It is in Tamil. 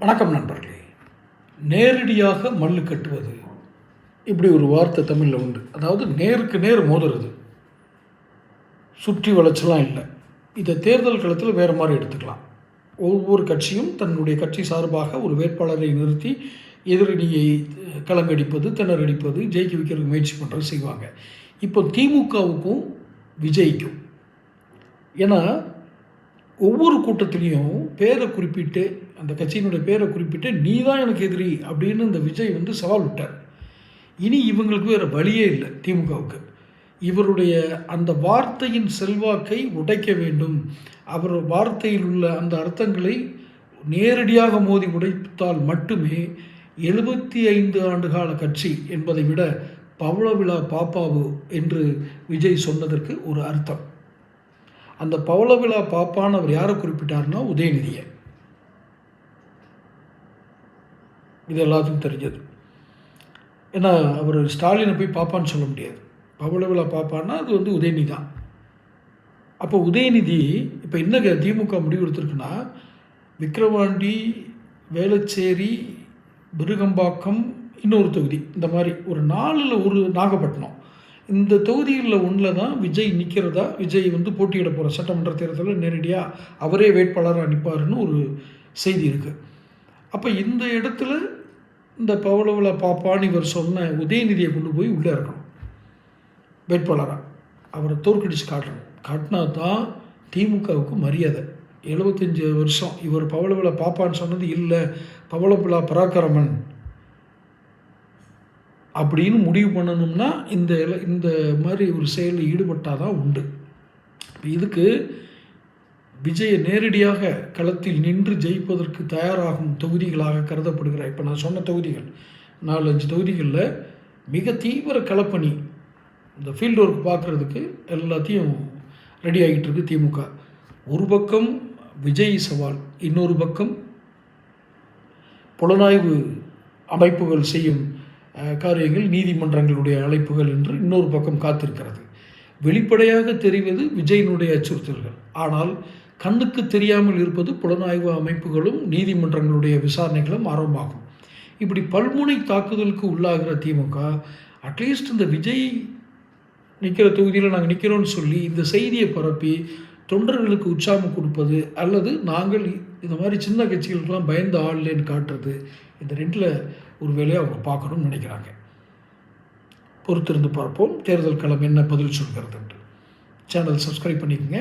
வணக்கம் நண்பர்களே. நேரடியாக மல்லு கட்டுவது இப்படி ஒரு வார்த்தை தமிழில் உண்டு. அதாவது நேருக்கு நேர் மோதுறது, சுற்றி வளைச்சலாம் இல்லை. இதை தேர்தல் களத்தில் வேறு மாதிரி எடுத்துக்கலாம். ஒவ்வொரு கட்சியும் தன்னுடைய கட்சி சார்பாக ஒரு வேட்பாளரை நிறுத்தி எதிரணியை களங்கடிப்பது, திணறடிப்பது, ஜெயிக்க வைக்கிறதுக்கு முயற்சி பண்ணுறது செய்வாங்க. இப்போ திமுகவுக்கும் விஜய்க்கும், ஏன்னா ஒவ்வொரு கூட்டத்திலையும் பேரை குறிப்பிட்டு, அந்த கட்சியினுடைய பேரை குறிப்பிட்டு, நீ தான் எனக்கு எதிரி அப்படின்னு இந்த விஜய் சவால் விட்டார். இனி இவங்களுக்கு வேறு வழியே இல்லை திமுகவுக்கு. இவருடைய அந்த வார்த்தையின் செல்வாக்கை உடைக்க வேண்டும். அவர் வார்த்தையில் உள்ள அந்த அர்த்தங்களை நேரடியாக மோதி உடைத்தால் மட்டுமே 75 ஆண்டுகால கட்சி என்பதை விட பவள விழா பாப்பாவு என்று விஜய் சொன்னதற்கு ஒரு அர்த்தம். அந்த பவள விழா பாப்பான்னு அவர் யாரை குறிப்பிட்டார்னா உதயநிதியை. இது எல்லாத்துக்கும் தெரிஞ்சது. ஏன்னா அவர் ஸ்டாலினை போய் பாப்பான்னு சொல்ல முடியாது. பவள விழா பாப்பான்னா அது உதயநிதி தான். அப்போ உதயநிதி இப்போ என்ன திமுக முடிவு எடுத்திருக்குன்னா, விக்கிரவாண்டி, வேளச்சேரி, விருகம்பாக்கம், இன்னொரு தொகுதி, இந்த மாதிரி ஒரு 4ல் ஒரு நாகப்பட்டினம், இந்த தொகுதிகளில் ஒன்றில் தான் விஜய் நிற்கிறதா, விஜய் போட்டியிட போகிற சட்டமன்ற தேர்தலில் நேரடியாக அவரே வேட்பாளராக நிற்பாருன்னு ஒரு செய்தி இருக்குது. அப்போ இந்த இடத்துல இந்த பவள விழா பாப்பான்னு இவர் சொன்ன உதயநிதியை கொண்டு போய் உள்ளே இருக்கணும் வேட்பாளராக. அவரை தோற்கடிச்சு காட்டினா தான் திமுகவுக்கு மரியாதை. 75 வருஷம் இவர் பவள விழா பாப்பான்னு சொன்னது இல்லை, பவள விழா பராக்கிரமன் அப்படின்னு முடிவு பண்ணணும்னா இந்த மாதிரி ஒரு செயலில் ஈடுபட்டால் தான் உண்டு. இதுக்கு விஜயை நேரடியாக களத்தில் நின்று ஜெயிப்பதற்கு தயாராகும் தொகுதிகளாக கருதப்படுகிற, இப்போ நான் சொன்ன தொகுதிகள் 4-5 தொகுதிகளில் மிக தீவிர களப்பணி, இந்த ஃபீல்டு ஒர்க் பார்க்குறதுக்கு எல்லாத்தையும் ரெடி ஆகிட்டு இருக்கு திமுக. ஒரு பக்கம் விஜய் சவால், இன்னொரு பக்கம் புலனாய்வு அமைப்புகள் செய்யும் காரியங்கள், நீதிமன்றங்களுடைய அழைப்புகள் என்று இன்னொரு பக்கம் காத்திருக்கிறது. வெளிப்படையாக தெரிவது விஜயினுடைய அச்சுறுத்தல்கள், ஆனால் கண்ணுக்கு தெரியாமல் இருப்பது புலனாய்வு அமைப்புகளும் நீதிமன்றங்களுடைய விசாரணைகளும் ஆரம்பமாகும். இப்படி பல்முனை தாக்குதலுக்கு உள்ளாகிற திமுக அட்லீஸ்ட் இந்த விஜய் நிற்கிற தொகுதியில் நாங்கள் நிற்கிறோன்னு சொல்லி இந்த செய்தியை பரப்பி தொண்டர்களுக்கு உற்சாகம் கொடுப்பது, அல்லது நாங்கள் இந்த மாதிரி சின்ன கட்சிகளுக்கெல்லாம் பயந்த ஆள்லேன்னு காட்டுறது, இந்த 2ல் ஒரு வேலையை அவங்க பார்க்கணும்னு நினைக்கிறாங்க. பொறுத்திருந்து பார்ப்போம் தேர்தல் களம் என்ன பதில் சொல்கிறது என்று. சேனல் சப்ஸ்கிரைப் பண்ணிக்கோங்க.